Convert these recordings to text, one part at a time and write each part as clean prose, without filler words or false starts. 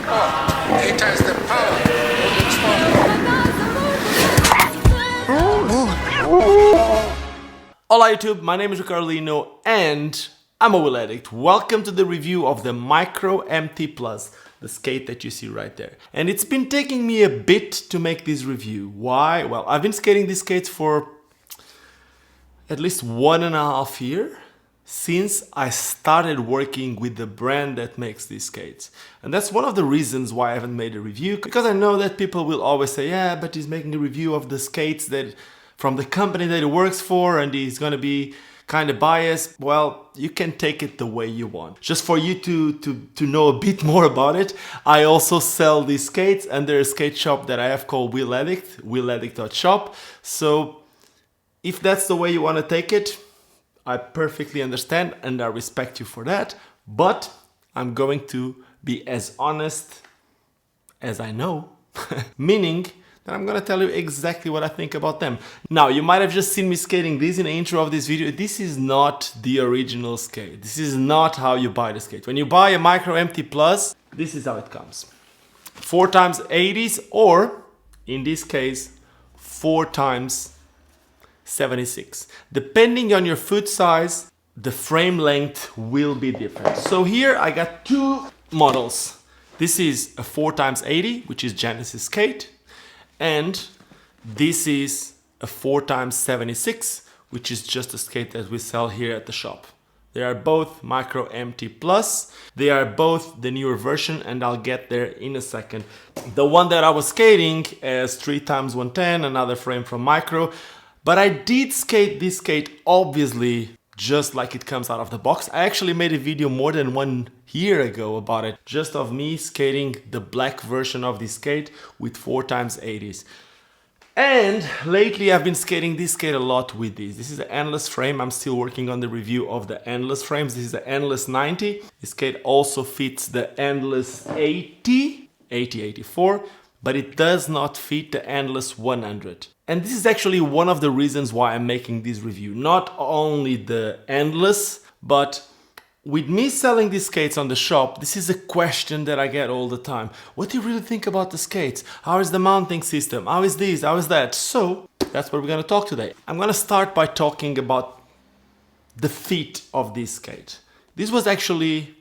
Oh, 8 times the power. Hola YouTube, my name is Ricardo Lino and I'm a wheel addict. Welcome to the review of the Micro MT Plus, the skate that you see right there. And it's been taking me a bit to make this review. Why? Well, I've been skating these skates for at least 1.5 years since I started working with the brand that makes these skates. And that's one of the reasons why I haven't made a review, because I know that people will always say, yeah, but he's making a review of the skates that from the company that he works for and he's gonna be kind of biased. Well, you can take it the way you want. Just for you to know a bit more about it, I also sell these skates under a skate shop that I have called WheelAddict, wheeladdict.shop. So if that's the way you want to take it, I perfectly understand and I respect you for that. But I'm going to be as honest as I know, meaning that I'm gonna tell you exactly what I think about them. Now, you might have just seen me skating this in the intro of this video. This is not the original skate. This is not how you buy the skate. When you buy a Micro MT Plus, this is how it comes. 4x80s, or in this case, 4x76. Depending on your foot size, the frame length will be different. So here I got two models. This is a 4x80, which is Genesis skate. And this is a 4x76, which is just a skate that we sell here at the shop. They are both Micro MT Plus. They are both the newer version, and I'll get there in a second. The one that I was skating is 3x110, another frame from Micro. But I did skate this skate obviously just like it comes out of the box. I actually made a video more than 1 year ago about it, just of me skating the black version of this skate with 4x80s. And lately I've been skating this skate a lot with this. This is the Endless frame. I'm still working on the review of the Endless frames. This is the Endless 90. This skate also fits the Endless 80, 84, but it does not fit the Endless 100. And this is actually one of the reasons why I'm making this review. Not only the Endless, but with me selling these skates on the shop, this is a question that I get all the time. What do you really think about the skates? How is the mounting system? How is this? How is that? So that's what we're gonna talk today. I'm gonna start by talking about the fit of this skate. This was actually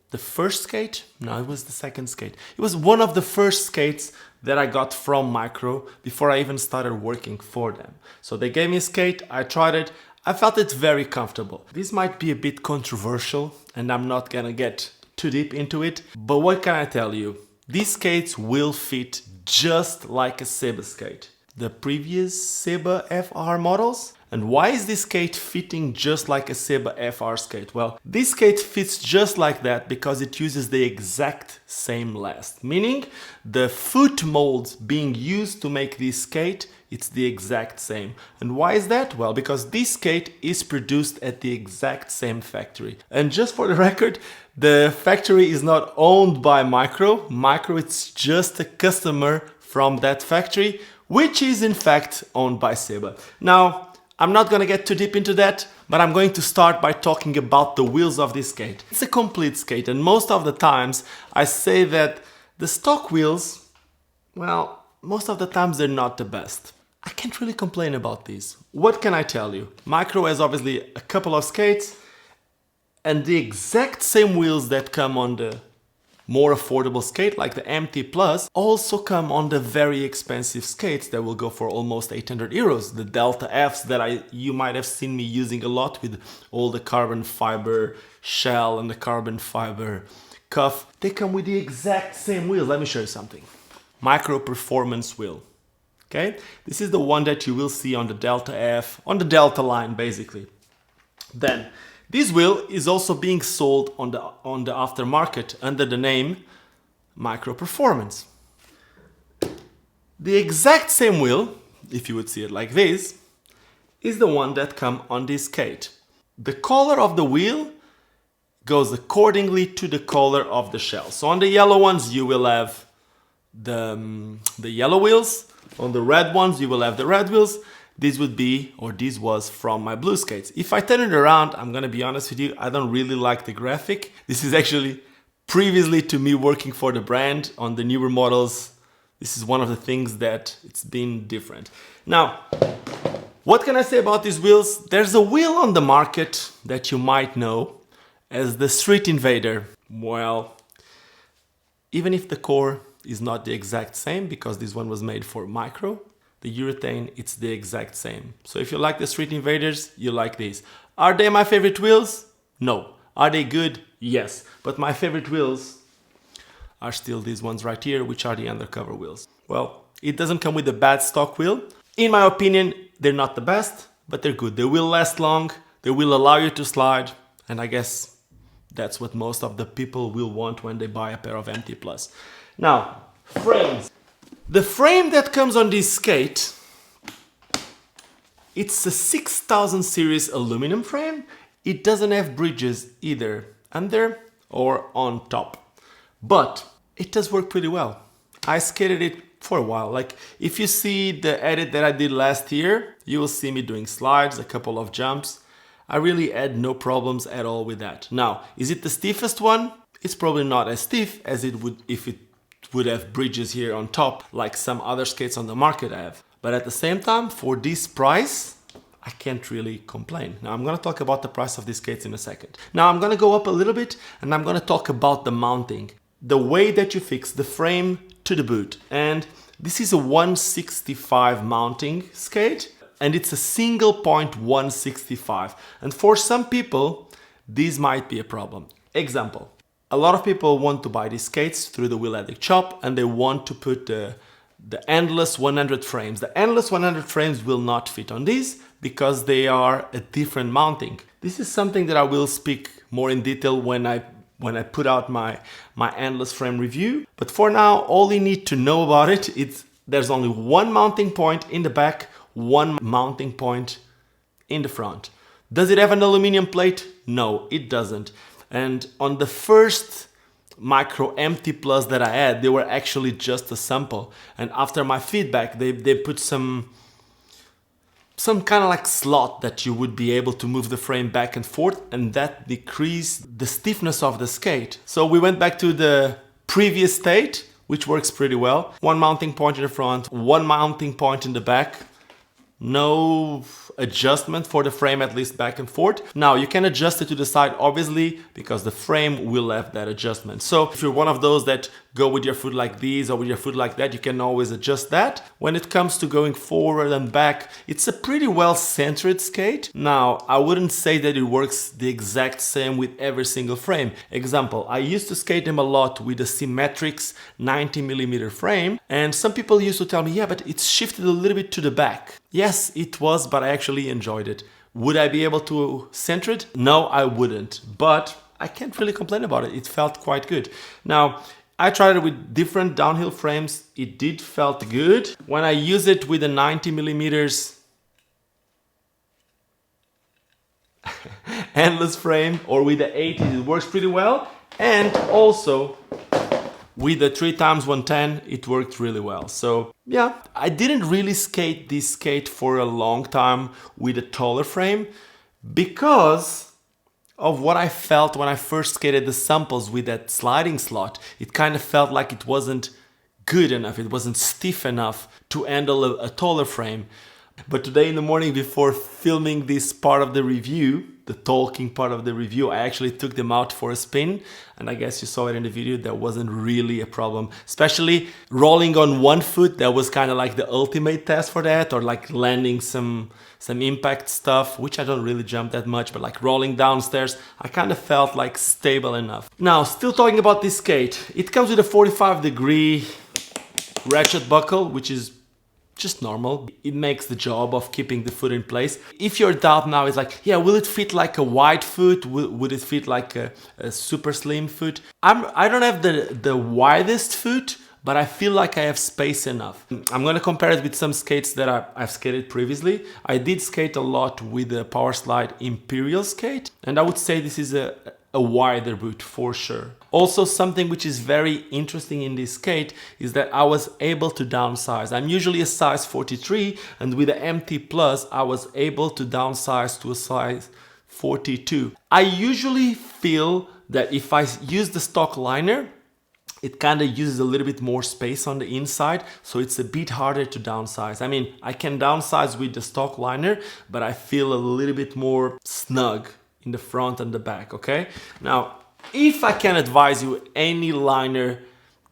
the first skate? No, it was the second skate. It was one of the first skates that I got from Micro before I even started working for them. So they gave me a skate, I tried it, I felt it's very comfortable. This might be a bit controversial and I'm not gonna get too deep into it, but what can I tell you? These skates will fit just like a Seba skate. The previous Seba FR models. And why is this skate fitting just like a Seba FR skate? Well, this skate fits just like that because it uses the exact same last. Meaning the foot molds being used to make this skate, it's the exact same. And why is that? Well, because this skate is produced at the exact same factory. And just for the record, the factory is not owned by Micro. Micro, it's just a customer from that factory, which is in fact owned by Seba. Now, I'm not gonna get too deep into that, but I'm going to start by talking about the wheels of this skate. It's a complete skate, and most of the times I say that the stock wheels, well, most of the times they're not the best. I can't really complain about these. What can I tell you? Micro has obviously a couple of skates, and the exact same wheels that come on the more affordable skate like the MT Plus also come on the very expensive skates that will go for almost 800 euros. The Delta Fs that you might have seen me using a lot with all the carbon fiber shell and the carbon fiber cuff. They come with the exact same wheels. Let me show you something. Micro Performance wheel. Okay, this is the one that you will see on the Delta F, on the Delta line basically. Then this wheel is also being sold on the aftermarket under the name Micro Performance. The exact same wheel, if you would see it like this, is the one that comes on this skate. The color of the wheel goes accordingly to the color of the shell. So on the yellow ones you will have the yellow wheels, on the red ones you will have the red wheels. This would be, or this was from my blue skates. If I turn it around, I'm gonna be honest with you, I don't really like the graphic. This is actually previously to me working for the brand on the newer models, this is one of the things that it's been different. Now, what can I say about these wheels? There's a wheel on the market that you might know as the Street Invader. Well, even if the core is not the exact same, because this one was made for micro, the urethane, it's the exact same. So if you like the Street Invaders, you like these. Are they my favorite wheels? No. Are they good? Yes. But my favorite wheels are still these ones right here, which are the undercover wheels. Well, it doesn't come with a bad stock wheel. In my opinion, they're not the best, but they're good. They will last long, they will allow you to slide, and I guess that's what most of the people will want when they buy a pair of MT Plus. Now, frames. The frame that comes on this skate, it's a 6000 series aluminum frame. It doesn't have bridges either under or on top, but it does work pretty well. I skated it for a while. Like if you see the edit that I did last year, you will see me doing slides, a couple of jumps. I really had no problems at all with that. Now, is it the stiffest one? It's probably not as stiff as it would if it would have bridges here on top like some other skates on the market have. But at the same time, for this price, I can't really complain. Now I'm going to talk about the price of these skates in a second. Now I'm going to go up a little bit and I'm going to talk about the mounting. The way that you fix the frame to the boot. And this is a 165 mounting skate and it's a single point 165. And for some people, this might be a problem. Example. A lot of people want to buy these skates through the WheelAddict shop and they want to put the endless 100 frames. The endless 100 frames will not fit on these because they are a different mounting. This is something that I will speak more in detail when I put out my endless frame review. But for now, all you need to know about it is there's only one mounting point in the back, one mounting point in the front. Does it have an aluminum plate? No, it doesn't. And on the first micro MT Plus that I had, they were actually just a sample. And after my feedback, they put some kind of like slot that you would be able to move the frame back and forth, and that decreased the stiffness of the skate. So we went back to the previous state, which works pretty well. One mounting point in the front, one mounting point in the back. No adjustment for the frame, at least back and forth. Now you can adjust it to the side, obviously, because the frame will have that adjustment. So if you're one of those that go with your foot like this or with your foot like that, you can always adjust that. When it comes to going forward and back, it's a pretty well centered skate. Now, I wouldn't say that it works the exact same with every single frame. Example, I used to skate them a lot with a Symmetrics 90mm frame, and some people used to tell me, yeah, but it's shifted a little bit to the back. Yes, it was, but I actually enjoyed it. Would I be able to center it? No, I wouldn't, but I can't really complain about it. It felt quite good. Now, I tried it with different downhill frames. It did felt good. When I use it with a 90mm endless frame or with the 80, it works pretty well. And also with the 3x110, it worked really well. So yeah, I didn't really skate this skate for a long time with a taller frame because of what I felt when I first skated the samples with that sliding slot. It kind of felt like it wasn't good enough, it wasn't stiff enough to handle a taller frame. But today in the morning before filming this part of the review, the talking part of the review, I actually took them out for a spin, and I guess you saw it in the video, that wasn't really a problem. Especially rolling on one foot, that was kind of like the ultimate test for that, or like landing some impact stuff, which I don't really jump that much, but like rolling downstairs, I kind of felt like stable enough. Now, still talking about this skate, it comes with a 45-degree ratchet buckle, which is just normal. It makes the job of keeping the foot in place. If your doubt now is like, yeah, will it fit like a wide foot? Would it fit like a super slim foot? I don't have the widest foot, but I feel like I have space enough. I'm gonna compare it with some skates that I've skated previously. I did skate a lot with the Powerslide Imperial skate, and I would say this is a wider boot for sure. Also, something which is very interesting in this skate is that I was able to downsize. I'm usually a size 43, and with the MT Plus, I was able to downsize to a size 42. I usually feel that if I use the stock liner, it kind of uses a little bit more space on the inside, so it's a bit harder to downsize. I mean, I can downsize with the stock liner, but I feel a little bit more snug in the front and the back, okay? Now, if I can advise you any liner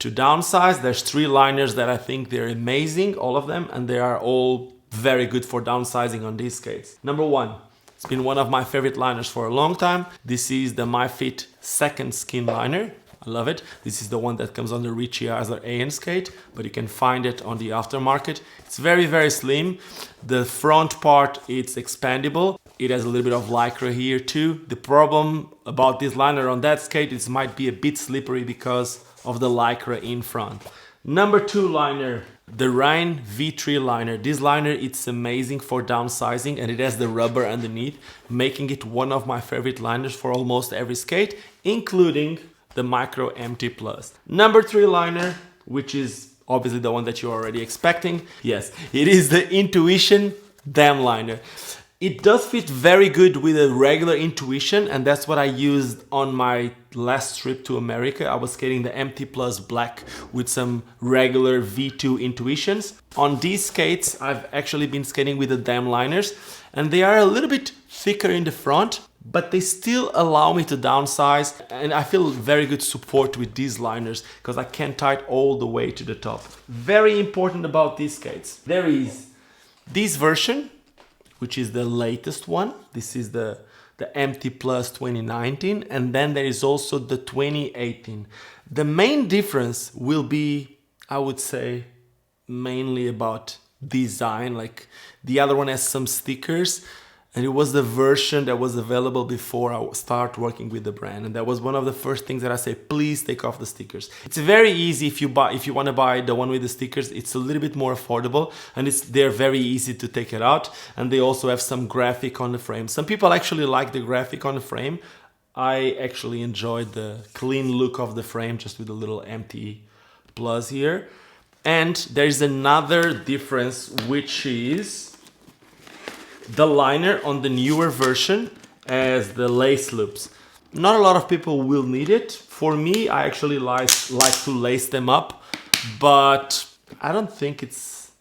to downsize, there's 3 liners that I think they're amazing, all of them, and they are all very good for downsizing on these skates. Number 1, it's been one of my favorite liners for a long time. This is the MyFit Second Skin liner. I love it. This is the one that comes on the Richie Eisler AN skate, but you can find it on the aftermarket. It's very, very slim. The front part, it's expandable. It has a little bit of Lycra here too. The problem about this liner on that skate is it might be a bit slippery because of the Lycra in front. Number 2 liner, the Rhine V3 liner. This liner, it's amazing for downsizing, and it has the rubber underneath, making it one of my favorite liners for almost every skate, including the Micro MT Plus. Number 3 liner, which is obviously the one that you're already expecting. Yes, it is the Intuition Dam liner. It does fit very good with a regular Intuition, and that's what I used on my last trip to America. I was skating the MT Plus Black with some regular V2 Intuitions. On these skates, I've actually been skating with the Dam liners, and they are a little bit thicker in the front, but they still allow me to downsize, and I feel very good support with these liners because I can tie it all the way to the top. Very important about these skates. There is this version, which is the latest one. This is the MT Plus 2019, and then there is also the 2018. The main difference will be, I would say, mainly about design. Like the other one has some stickers, and it was the version that was available before I start working with the brand. And that was one of the first things that I say, please take off the stickers. It's very easy if you want to buy the one with the stickers. It's a little bit more affordable, and they're very easy to take it out. And they also have some graphic on the frame. Some people actually like the graphic on the frame. I actually enjoyed the clean look of the frame just with a little MT Plus here. And there's another difference, which is the liner on the newer version as the lace loops. Not a lot of people will need it. For me, I actually like to lace them up, but I don't think it's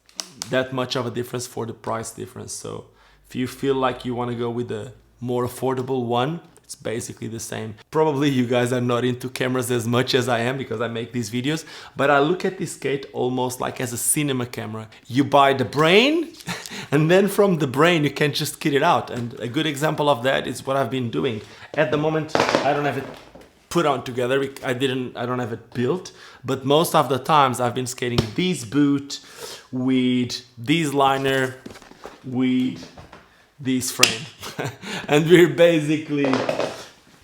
that much of a difference for the price difference. So if you feel like you want to go with a more affordable one, it's basically the same. Probably you guys are not into cameras as much as I am because I make these videos, but I look at this skate almost like as a cinema camera. You buy the brain, and then from the brain you can just kit it out. And a good example of that is what I've been doing. At the moment, I don't have it put on together. I don't have it built, but most of the times I've been skating this boot with this liner, with this frame. And we're basically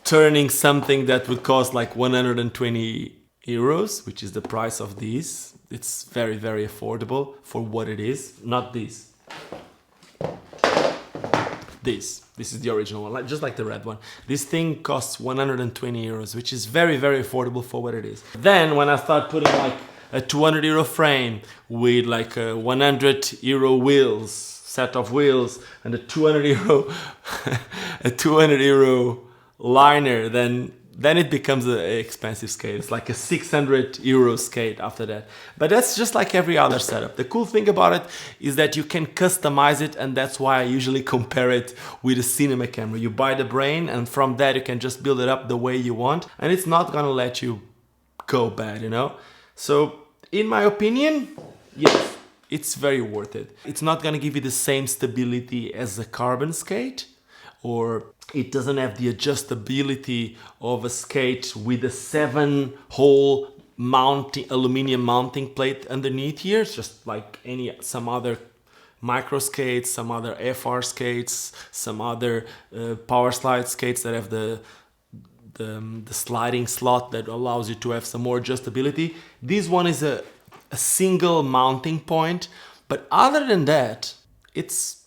turning something that would cost like 120 euros, which is the price of these. It's very, very affordable for what it is. Not this. This is the original one, just like the red one. This thing costs 120 euros, which is very, very affordable for what it is. Then when I start putting like a 200 euro frame with like a 100 euro wheels, set of wheels, and a 200 euro a 200 euro liner, then it becomes an expensive skate. It's like a 600 euro skate after that. But that's just like every other setup. The cool thing about it is that you can customize it, and that's why I usually compare it with a cinema camera. You buy the brain, and from that you can just build it up the way you want, and it's not gonna let you go bad, you know? So in my opinion, yes, it's very worth it. It's not gonna give you the same stability as a carbon skate, or it doesn't have the adjustability of a skate with a 7-hole aluminum mounting plate underneath here. It's just like some other micro skates, some other FR skates, some other power slide skates that have the sliding slot that allows you to have some more adjustability. This one is a single mounting point, but other than that, it's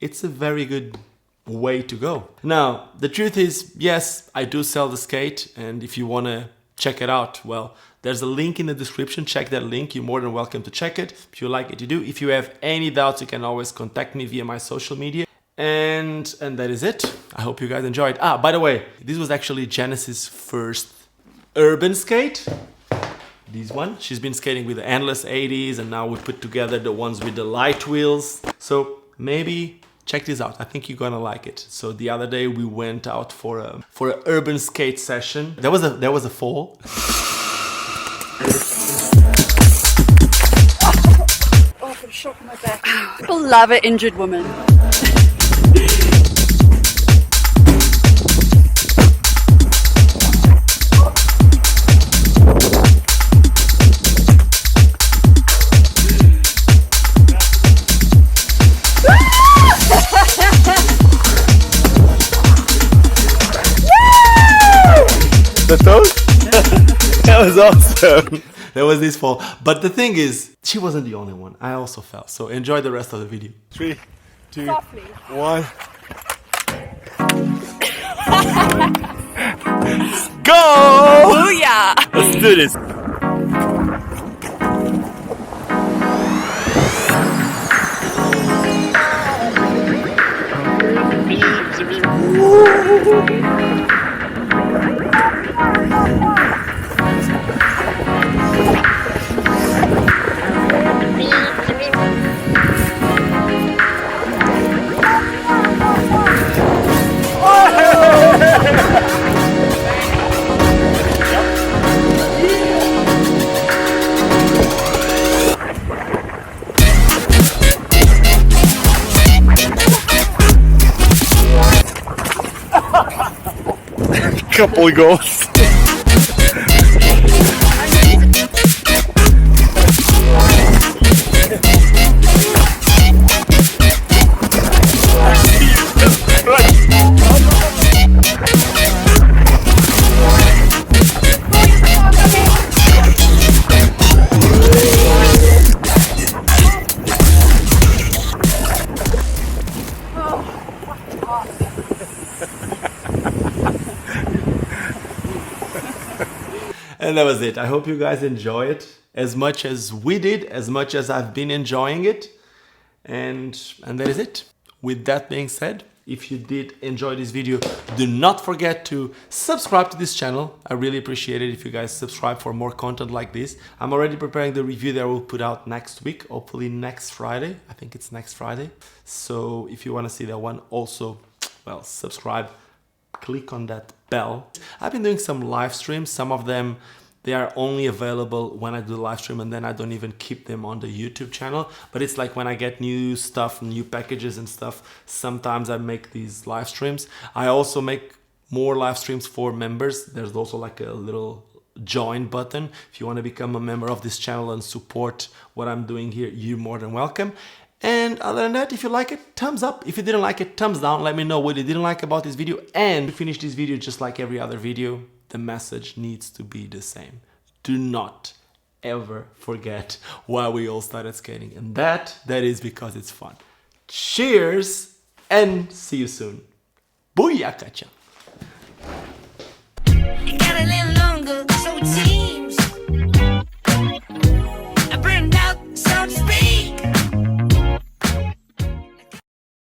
a very good way to go. Now, the truth is, yes, I do sell the skate, and if you want to check it out, well, there's a link in the description. Check that link. You're more than welcome to check it. If you like it, you do. If you have any doubts, you can always contact me via my social media. And that is it. I hope you guys enjoyed. By the way, this was actually Janice's first urban skate. This one. She's been skating with the endless 80s, and now we put together the ones with the light wheels. So maybe check this out. I think you're gonna like it. So the other day we went out for a urban skate session. There was a fall. Oh, I've got a shock in my back. People love an injured woman. The toast? That was awesome. There was this fall. But the thing is, she wasn't the only one. I also fell. So enjoy the rest of the video. 3, 2, Softly. 1. Go! Booyah! Let's do this. Couple of goals. And that was it. I hope you guys enjoy it as much as we did, as much as I've been enjoying it. And that is it. With that being said, if you did enjoy this video, do not forget to subscribe to this channel. I really appreciate it if you guys subscribe for more content like this. I'm already preparing the review that I will put out next week, hopefully next Friday. I think it's next Friday. So if you want to see that one, also, well, subscribe. Click on that bell. I've been doing some live streams. Some of them, they are only available when I do the live stream, and then I don't even keep them on the YouTube channel. But it's like when I get new stuff, new packages and stuff, sometimes I make these live streams. I also make more live streams for members. There's also like a little join button. If you want to become a member of this channel and support what I'm doing here, you're more than welcome. And other than that, if you like it, thumbs up. If you didn't like it, thumbs down. Let me know what you didn't like about this video. And to finish this video, just like every other video, the message needs to be the same. Do not ever forget why we all started skating. And that is because it's fun. Cheers and see you soon. Booyakachan. It got a little longer, so